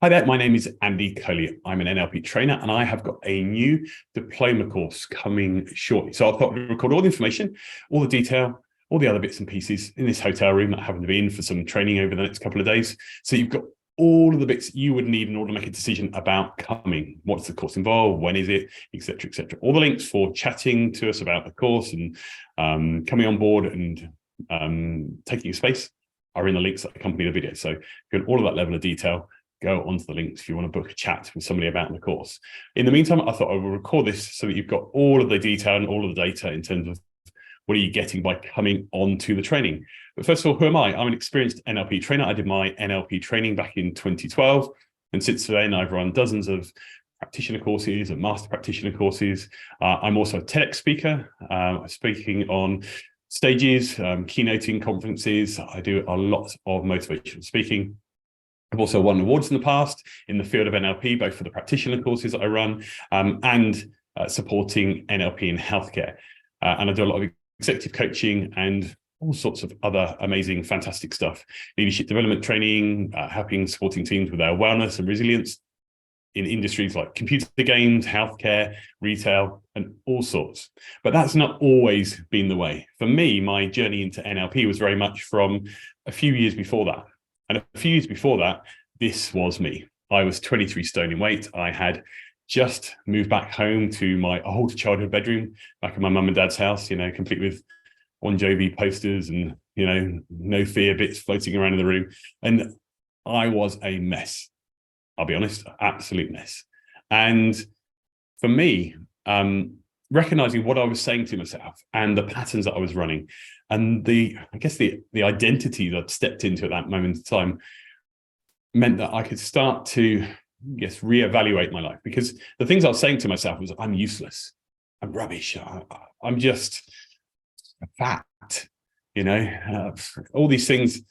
Hi there, my name is Andy Coley. I'm an NLP trainer and I have got a new diploma course coming shortly. So I thought I'd record all the information, all the detail, all the other bits and pieces in this hotel room that I happen to be in for some training over the next couple of days. So you've got all of the bits you would need in order to make a decision about coming. What's the course involved? When is it? Etc. etc. All the links for chatting to us about the course and coming on board and taking space are in the links that accompany the video. So if you want all of that level of detail, go onto the links if you want to book a chat with somebody about the course. In the meantime, I thought I would record this so that you've got all of the detail and all of the data in terms of what are you getting by coming on to the training. But first of all, who am I? I'm an experienced NLP trainer. I did my NLP training back in 2012. And since then, I've run dozens of practitioner courses and master practitioner courses. I'm also a TEDx speaker, speaking on stages, keynoting conferences. I do a lot of motivational speaking. I've also won awards in the past in the field of NLP, both for the practitioner courses that I run and supporting NLP in healthcare. And I do a lot of executive coaching and all sorts of other amazing, fantastic stuff. Leadership development training, helping supporting teams with their wellness and resilience in industries like computer games, healthcare, retail, and all sorts. But that's not always been the way. For me, my journey into NLP was very much from a few years before that. And a few years before that, this was me. I was 23 stone in weight. I had just moved back home to my old childhood bedroom, back in my mum and dad's house, complete with Bon Jovi posters and, no fear bits floating around in the room. And I was a mess. I'll be honest, absolute mess. And for me, recognizing what I was saying to myself and the patterns that I was running and the identity that I'd stepped into at that moment in time meant that I could start to, reevaluate my life, because the things I was saying to myself was, I'm useless, I'm rubbish, I'm just fat, all these things.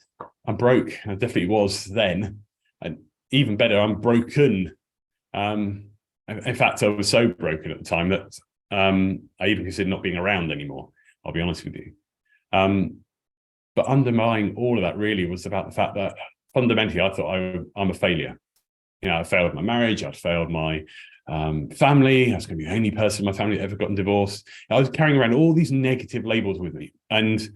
I'm broke. I definitely was then. And even better, I'm broken. In fact, I was so broken at the time that I even considered not being around anymore, I'll be honest with you. But underlying all of that really was about the fact that fundamentally I thought I'm a failure. I failed my marriage, I'd failed my family, I was going to be the only person in my family that ever gotten divorced. I was carrying around all these negative labels with me. And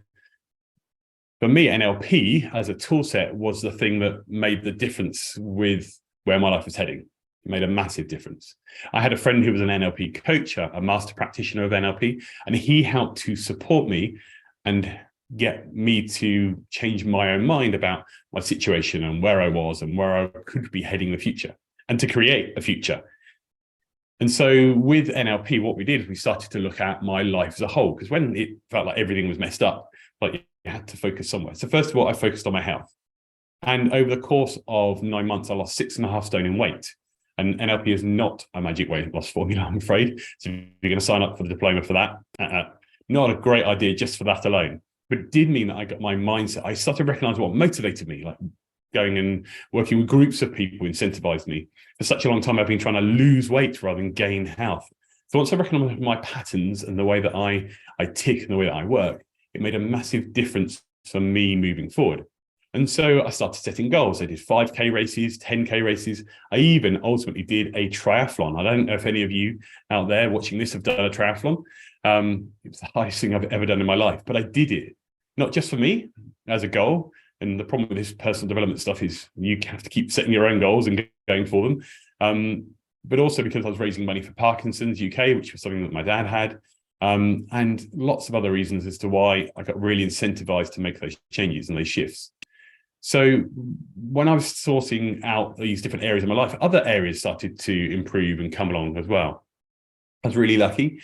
for me, NLP as a tool set was the thing that made the difference with where my life was heading. It made a massive difference. I had a friend who was an NLP coach, a master practitioner of NLP, and he helped to support me and get me to change my own mind about my situation and where I was and where I could be heading in the future and to create a future. And so with NLP, what we did is we started to look at my life as a whole, because when it felt like everything was messed up, like you had to focus somewhere. So first of all, I focused on my health. And over the course of 9 months, I lost 6.5 stone in weight. And NLP is not a magic weight loss formula, I'm afraid. So if you're going to sign up for the diploma for that, not a great idea just for that alone. But it did mean that I got my mindset. I started to recognize what motivated me, like going and working with groups of people incentivized me. For such a long time, I've been trying to lose weight rather than gain health. So once I recognized my patterns and the way that I tick and the way that I work, it made a massive difference for me moving forward. And so I started setting goals. I did 5K races, 10K races. I even ultimately did a triathlon. I don't know if any of you out there watching this have done a triathlon. It was the highest thing I've ever done in my life, but I did it, not just for me as a goal. And the problem with this personal development stuff is you have to keep setting your own goals and going for them. But also because I was raising money for Parkinson's UK, which was something that my dad had. And lots of other reasons as to why I got really incentivized to make those changes and those shifts. So when I was sorting out these different areas of my life, other areas started to improve and come along as well. I was really lucky,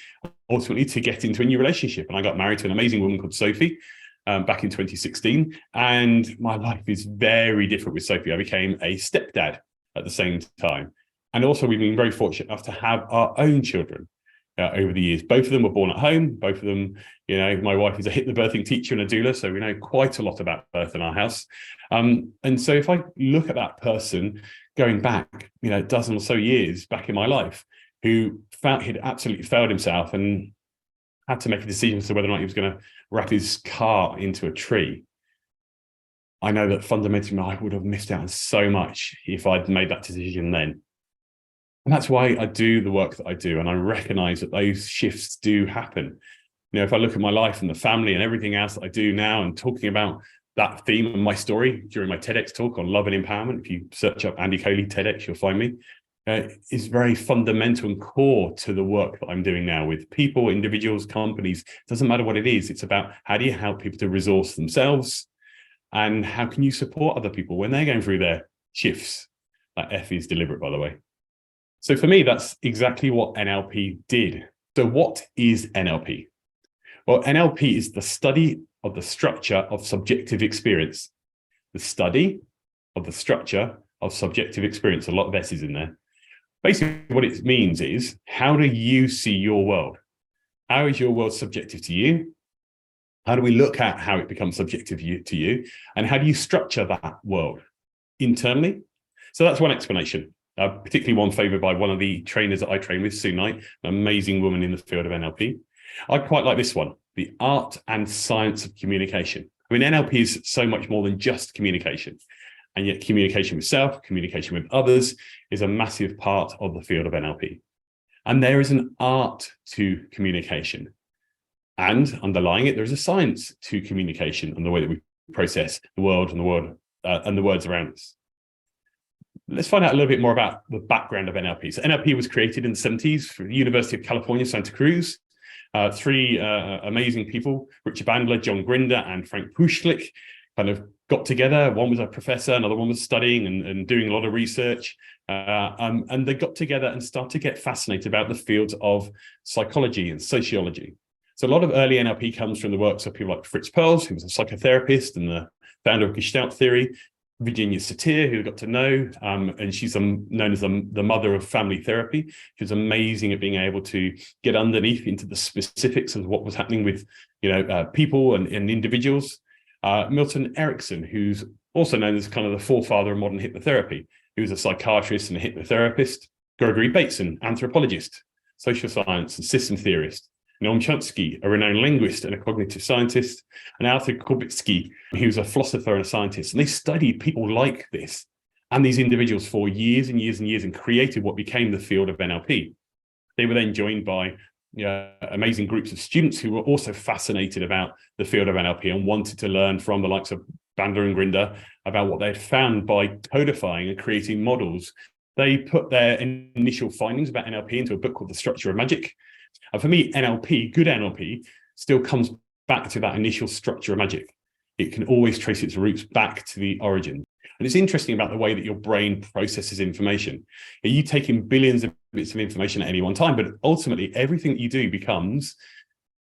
ultimately, to get into a new relationship. And I got married to an amazing woman called Sophie back in 2016. And my life is very different with Sophie. I became a stepdad at the same time. And also, we've been very fortunate enough to have our own children over the years. Both of them were born at home. Both of them, my wife is a hypnobirthing teacher and a doula, so we know quite a lot about birth in our house. And so if I look at that person going back, a dozen or so years back in my life, who felt he'd absolutely failed himself and had to make a decision as to whether or not he was going to wrap his car into a tree, I know that fundamentally I would have missed out on so much if I'd made that decision then. And that's why I do the work that I do. And I recognize that those shifts do happen. If I look at my life and the family and everything else that I do now, and talking about that theme and my story during my TEDx talk on love and empowerment, if you search up Andy Coley TEDx, you'll find me, is very fundamental and core to the work that I'm doing now with people, individuals, companies. It doesn't matter what it is. It's about how do you help people to resource themselves, and how can you support other people when they're going through their shifts? That F is deliberate, by the way. So for me, that's exactly what NLP did. So what is NLP? Well, NLP is the study of the structure of subjective experience. The study of the structure of subjective experience. A lot of S's in there. Basically, what it means is, how do you see your world? How is your world subjective to you? How do we look at how it becomes subjective to you? And how do you structure that world internally? So that's one explanation, particularly one favored by one of the trainers that I train with, Sue Knight, an amazing woman in the field of NLP. I quite like this one, the art and science of communication. I mean, NLP is so much more than just communication. And yet communication with self, communication with others is a massive part of the field of NLP. And there is an art to communication. And underlying it, there is a science to communication and the way that we process the world and the words around us. Let's find out a little bit more about the background of NLP. So NLP was created in the 70s for the University of California, Santa Cruz. Three amazing people, Richard Bandler, John Grinder, and Frank Puschlik, kind of got together. One was a professor, another one was studying and doing a lot of research. And they got together and started to get fascinated about the fields of psychology and sociology. So a lot of early NLP comes from the works of people like Fritz Perls, who was a psychotherapist and the founder of Gestalt theory, Virginia Satir, who I got to know, and she's known as the mother of family therapy. She was amazing at being able to get underneath into the specifics of what was happening with, people and individuals. Milton Erickson, who's also known as kind of the forefather of modern hypnotherapy. He was a psychiatrist and a hypnotherapist. Gregory Bateson, anthropologist, social science and system theorist. Noam Chomsky, a renowned linguist and a cognitive scientist, and Arthur Korbitsky, he was a philosopher and a scientist. And they studied people like this and these individuals for years and years and years and created what became the field of NLP. They were then joined by amazing groups of students who were also fascinated about the field of NLP and wanted to learn from the likes of Bandler and Grinder about what they'd found by codifying and creating models. They put their initial findings about NLP into a book called The Structure of Magic. And for me, NLP, good NLP, still comes back to that initial structure of magic. It can always trace its roots back to the origin. And it's interesting about the way that your brain processes information. You take in billions of bits of information at any one time, but ultimately everything that you do becomes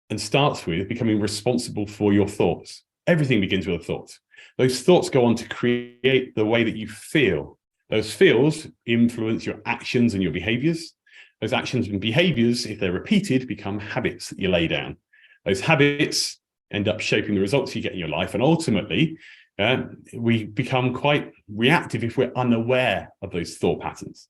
and starts with becoming responsible for your thoughts. Everything begins with a thought. Those thoughts go on to create the way that you feel. Those feels influence your actions and your behaviors. Those actions and behaviors, if they're repeated, become habits that you lay down. Those habits end up shaping the results you get in your life. And ultimately, we become quite reactive if we're unaware of those thought patterns.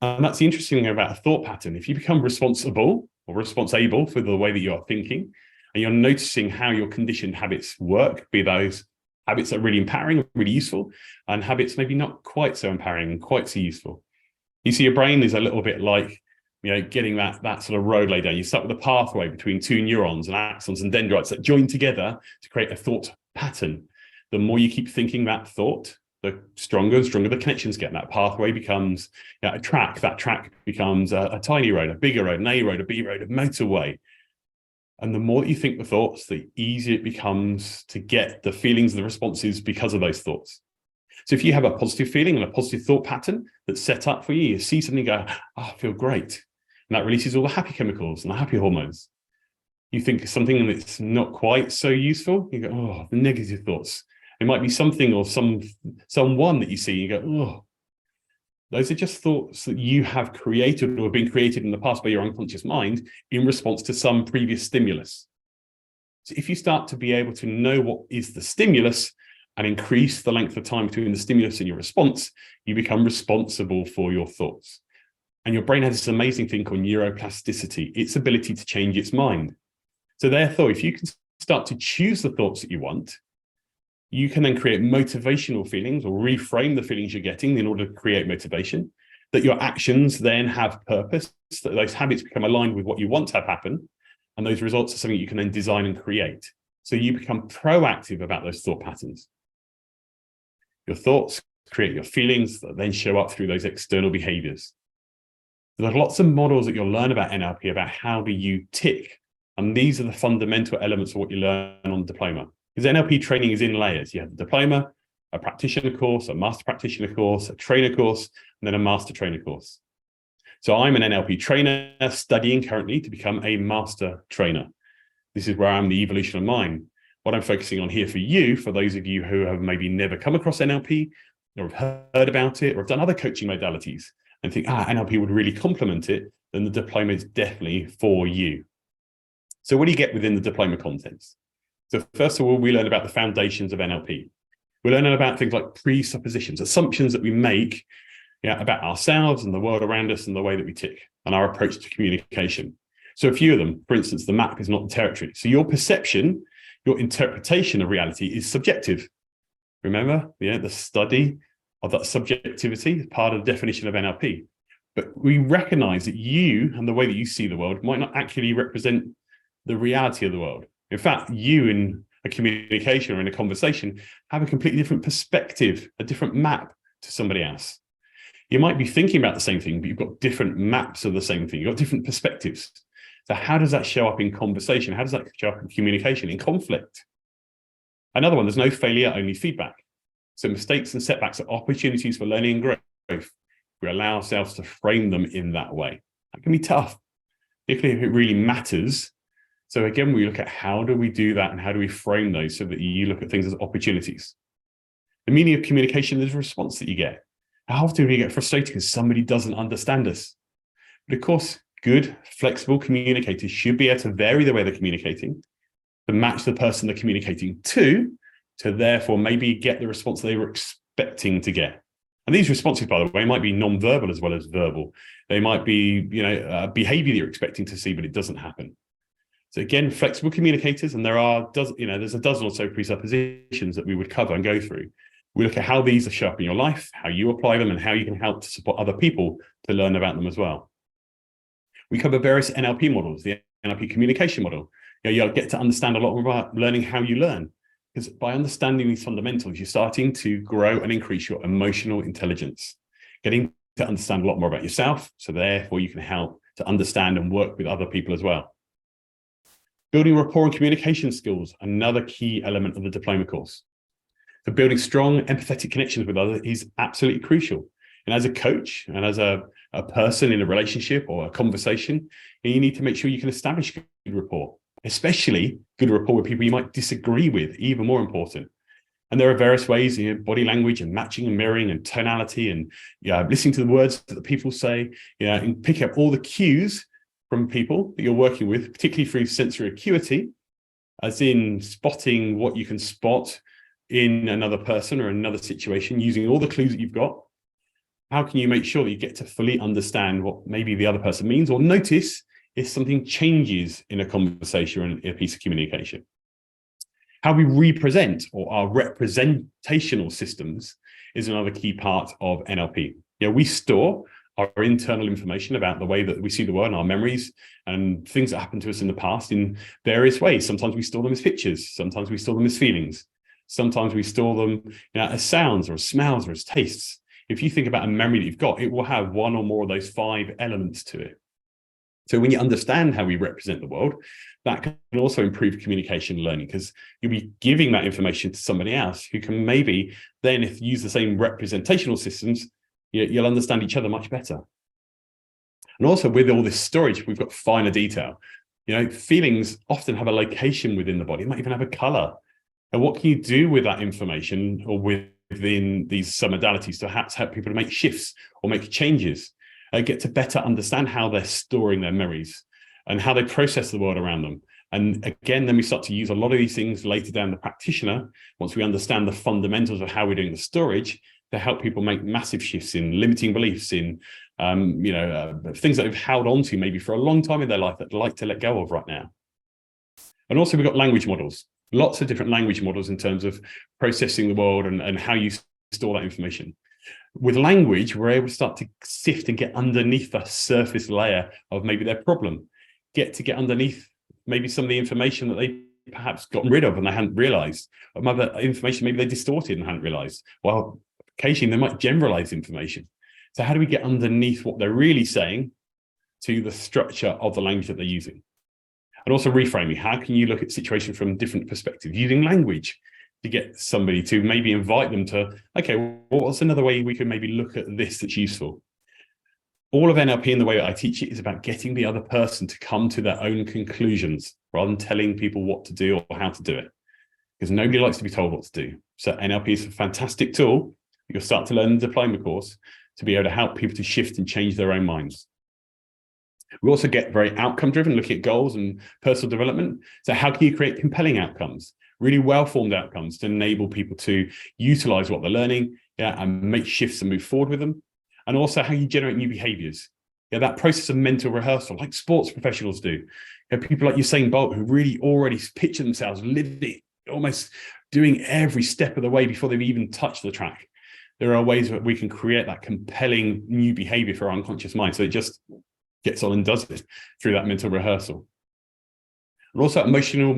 And that's the interesting thing about a thought pattern. If you become responsible or responsible for the way that you're thinking, and you're noticing how your conditioned habits work, be those habits that are really empowering, really useful, and habits maybe not quite so empowering and quite so useful. You see, your brain is a little bit like, getting that sort of road laid down. You start with a pathway between two neurons and axons and dendrites that join together to create a thought pattern. The more you keep thinking that thought, the stronger and stronger the connections get. That pathway becomes a track. That track becomes a tiny road, a bigger road, an A road, a B road, a motorway. And the more that you think the thoughts, the easier it becomes to get the feelings and the responses because of those thoughts. So if you have a positive feeling and a positive thought pattern that's set up for you, you see something go, I feel great. And that releases all the happy chemicals and the happy hormones. You think something that's not quite so useful, you go, the negative thoughts. It might be something or someone that you see, you go, those are just thoughts that you have created or have been created in the past by your unconscious mind in response to some previous stimulus. So if you start to be able to know what is the stimulus and increase the length of time between the stimulus and your response, you become responsible for your thoughts. And your brain has this amazing thing called neuroplasticity, its ability to change its mind. So therefore, if you can start to choose the thoughts that you want, You can then create motivational feelings or reframe the feelings you're getting in order to create motivation, that your actions then have purpose, that those habits become aligned with what you want to have happen, and those results are something you can then design and create. So you become proactive about those thought patterns. Your thoughts create your feelings that then show up through those external behaviors. There are lots of models that you'll learn about NLP about how do you tick, and these are the fundamental elements of what you learn on diploma. Because NLP training is in layers. You have the diploma, a practitioner course, a master practitioner course, a trainer course, and then a master trainer course. So I'm an NLP trainer studying currently to become a master trainer. This is where I'm the evolution of mind. What I'm focusing on here for you, for those of you who have maybe never come across NLP or have heard about it or have done other coaching modalities and think, NLP would really complement it, then the diploma is definitely for you. So what do you get within the diploma contents? So first of all, we learn about the foundations of NLP. We learn about things like presuppositions, assumptions that we make about ourselves and the world around us and the way that we tick and our approach to communication. So a few of them, for instance, the map is not the territory. So your perception, your interpretation of reality is subjective. Remember, the study of that subjectivity is part of the definition of NLP. But we recognize that you and the way that you see the world might not actually represent the reality of the world. In fact, you in a communication or in a conversation have a completely different perspective, a different map to somebody else. You might be thinking about the same thing, but you've got different maps of the same thing. You've got different perspectives. So how does that show up in conversation? How does that show up in communication, in conflict? Another one, there's no failure, only feedback. So mistakes and setbacks are opportunities for learning and growth. We allow ourselves to frame them in that way. That can be tough, particularly if it really matters. So again, we look at how do we do that and how do we frame those so that you look at things as opportunities. The meaning of communication is a response that you get. How often do we get frustrated because somebody doesn't understand us? But of course, good, flexible communicators should be able to vary the way they're communicating to match the person they're communicating to therefore maybe get the response they were expecting to get. And these responses, by the way, might be non-verbal as well as verbal. They might be, behavior that you're expecting to see, but it doesn't happen. So again, flexible communicators, and there's a dozen or so presuppositions that we would cover and go through. We look at how these are show up in your life, how you apply them, and how you can help to support other people to learn about them as well. We cover various NLP models, the NLP communication model. You'll get to understand a lot more about learning how you learn. Because by understanding these fundamentals, you're starting to grow and increase your emotional intelligence, getting to understand a lot more about yourself. So therefore, you can help to understand and work with other people as well. Building rapport and communication skills, another key element of the diploma course. So building strong, empathetic connections with others is absolutely crucial. And as a coach and as a person in a relationship or a conversation, you need to make sure you can establish good rapport, especially good rapport with people you might disagree with, even more important. And there are various ways, body language and matching and mirroring and tonality and listening to the words that the people say, and picking up all the cues from people that you're working with, particularly through sensory acuity, as in spotting what you can spot in another person or another situation, using all the clues that you've got. How can you make sure that you get to fully understand what maybe the other person means, or notice if something changes in a conversation or in a piece of communication? How we represent, or our representational systems, is another key part of NLP. We store our internal information about the way that we see the world and our memories and things that happened to us in the past in various ways. Sometimes we store them as pictures. Sometimes we store them as feelings. Sometimes we store them as sounds or as smells or as tastes. If you think about a memory that you've got, it will have one or more of those 5 elements to it. So when you understand how we represent the world, that can also improve communication and learning, because you'll be giving that information to somebody else who can maybe then, if you use the same representational systems, you'll understand each other much better. And also with all this storage, we've got finer detail. Feelings often have a location within the body. It might even have a color. And what can you do with that information or within these submodalities to perhaps help people to make shifts or make changes? Get to better understand how they're storing their memories and how they process the world around them. And again, then we start to use a lot of these things later down the practitioner, once we understand the fundamentals of how we're doing the storage, to help people make massive shifts in limiting beliefs, in things that they've held on to maybe for a long time in their life that they'd like to let go of right now. And also we've got language models. Lots of different language models in terms of processing the world and how you store that information. With language, we're able to start to sift and get underneath the surface layer of maybe their problem, get underneath maybe some of the information that they perhaps gotten rid of and they hadn't realized, or other information maybe they distorted and hadn't realized. Well, occasionally they might generalize information. So how do we get underneath what they're really saying to the structure of the language that they're using? And also reframing. How can you look at situations from different perspectives using language to get somebody to maybe invite them to, okay, well, what's another way we can maybe look at this that's useful? All of NLP and the way that I teach it is about getting the other person to come to their own conclusions rather than telling people what to do or how to do it, because nobody likes to be told what to do. So NLP is a fantastic tool. You'll start to learn the diploma course to be able to help people to shift and change their own minds. We also get very outcome driven, looking at goals and personal development. So how can you create compelling outcomes, really well-formed outcomes to enable people to utilize what they're learning, and make shifts and move forward with them? And also how you generate new behaviors. That process of mental rehearsal, like sports professionals do. People like Usain Bolt, who really already picture themselves living, almost doing every step of the way before they've even touched the track. There are ways that we can create that compelling new behavior for our unconscious mind. So it just gets on and does it through that mental rehearsal. And also emotional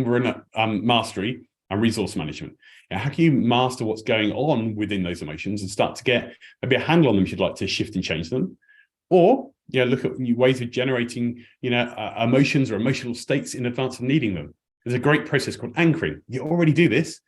mastery and resource management. How can you master what's going on within those emotions and start to get maybe a handle on them if you'd like to shift and change them? Or look at new ways of generating emotions or emotional states in advance of needing them. There's a great process called anchoring. You already do this.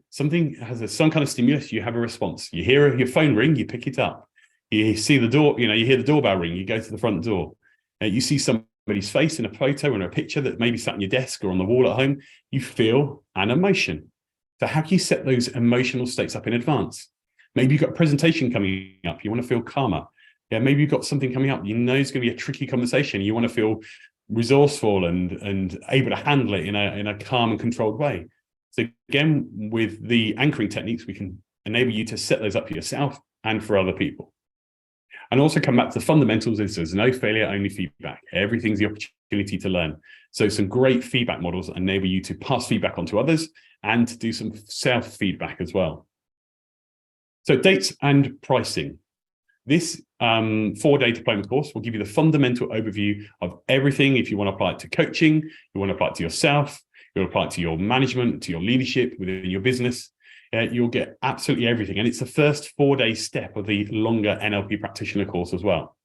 Something has some kind of stimulus, you have a response. You hear your phone ring, you pick it up. You see the door, you hear the doorbell ring, you go to the front door. You see somebody's face in a photo or a picture that maybe sat on your desk or on the wall at home, you feel an emotion. So how can you set those emotional states up in advance? Maybe you've got a presentation coming up, you want to feel calmer. Maybe you've got something coming up, it's going to be a tricky conversation, you want to feel resourceful and able to handle it in a calm and controlled way. So again, with the anchoring techniques, we can enable you to set those up for yourself and for other people. And also come back to the fundamentals. There's no failure, only feedback. Everything's the opportunity to learn. So some great feedback models enable you to pass feedback on to others and to do some self-feedback as well. So dates and pricing. This 4-day diploma course will give you the fundamental overview of everything. If you want to apply it to coaching, you want to apply it to yourself, you want to apply it to your management, to your leadership within your business, you'll get absolutely everything. And it's the first 4-day step of the longer NLP Practitioner course as well.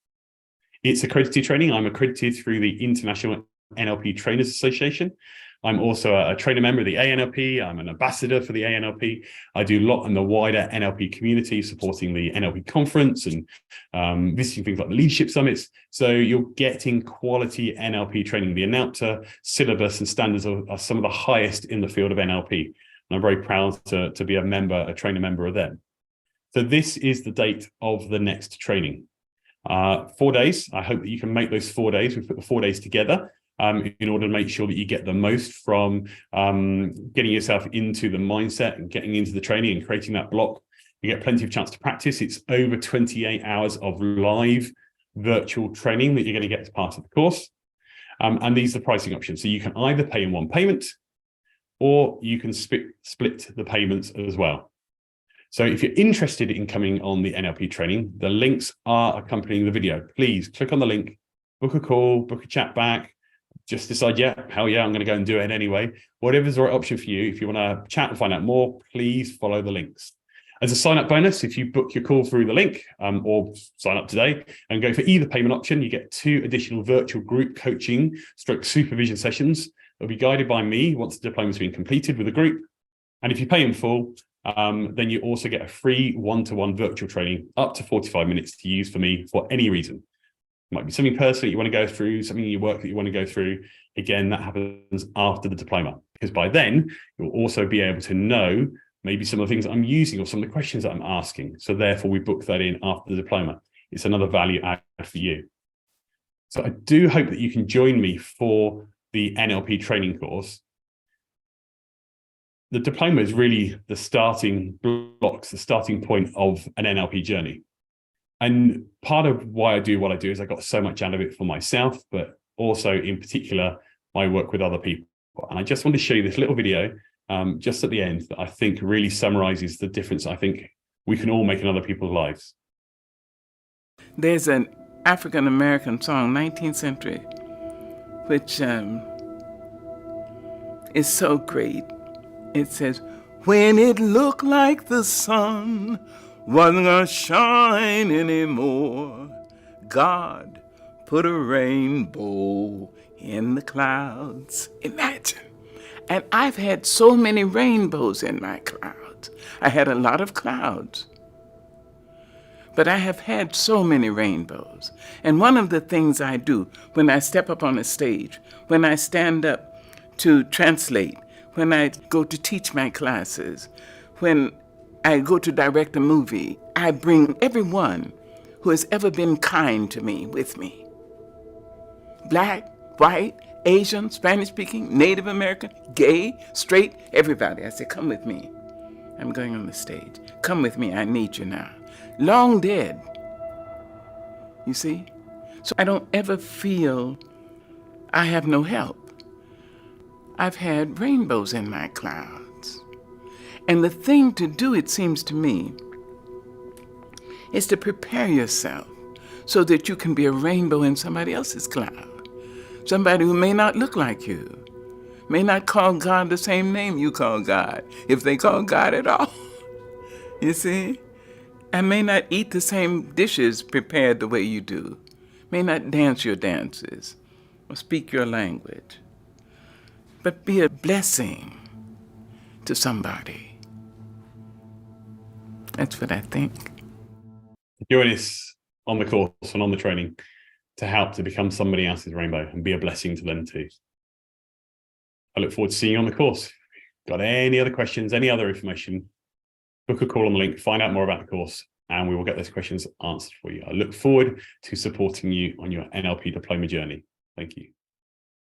It's accredited training. I'm accredited through the International NLP Trainers Association. I'm also a trainer member of the ANLP. I'm an ambassador for the ANLP. I do a lot in the wider NLP community, supporting the NLP conference and visiting things like the leadership summits. So you're getting quality NLP training. The NLP syllabus and standards are some of the highest in the field of NLP. And I'm very proud to be a trainer member of them. So this is the date of the next training. 4 days. I hope that you can make those 4 days. We put the 4 days together in order to make sure that you get the most from getting yourself into the mindset and getting into the training and creating that block. You get plenty of chance to practice. It's over 28 hours of live virtual training that you're going to get as part of the course. And these are the pricing options. So you can either pay in one payment, or you can split the payments as well. So if you're interested in coming on the NLP training, the links are accompanying the video. Please click on the link, book a call, book a chat back, just decide, hell yeah, I'm going to go and do it anyway. Whatever's the right option for you. If you want to chat and find out more, please follow the links. As a sign-up bonus, if you book your call through the link or sign up today and go for either payment option, you get 2 additional virtual group coaching / supervision sessions. They'll be guided by me once the diploma's been completed with a group. And if you pay in full, then you also get a free one-to-one virtual training up to 45 minutes to use for me for any reason. It might be something personal you want to go through, something in your work that you want to go through. Again, that happens after the diploma, because by then you'll also be able to know maybe some of the things that I'm using or some of the questions that I'm asking. So therefore, we book that in after the diploma. It's another value add for you. So I do hope that you can join me for the NLP training course. The diploma is really the starting blocks, the starting point of an NLP journey. And part of why I do what I do is I got so much out of it for myself, but also in particular, my work with other people. And I just want to show you this little video just at the end, that I think really summarizes the difference I think we can all make in other people's lives. There's an African-American song, 19th century, which is so great. It says, when it looked like the sun wasn't gonna shine anymore, God put a rainbow in the clouds. Imagine. And I've had so many rainbows in my clouds. I had a lot of clouds, but I have had so many rainbows. And one of the things I do when I step up on a stage, when I stand up to translate, when I go to teach my classes, when I go to direct a movie, I bring everyone who has ever been kind to me with me. Black, white, Asian, Spanish-speaking, Native American, gay, straight, everybody. I say, come with me. I'm going on the stage. Come with me, I need you now. Long dead, you see? So I don't ever feel I have no help. I've had rainbows in my clouds. And the thing to do, it seems to me, is to prepare yourself so that you can be a rainbow in somebody else's cloud. Somebody who may not look like you, may not call God the same name you call God, if they call God at all. You see? And may not eat the same dishes prepared the way you do, may not dance your dances or speak your language, but be a blessing to somebody. That's what I think. Join us on the course and on the training to help to become somebody else's rainbow and be a blessing to them too. I look forward to seeing you on the course. Got any other questions, any other information, book a call on the link, find out more about the course, and we will get those questions answered for you. I look forward to supporting you on your NLP Diploma journey. Thank you.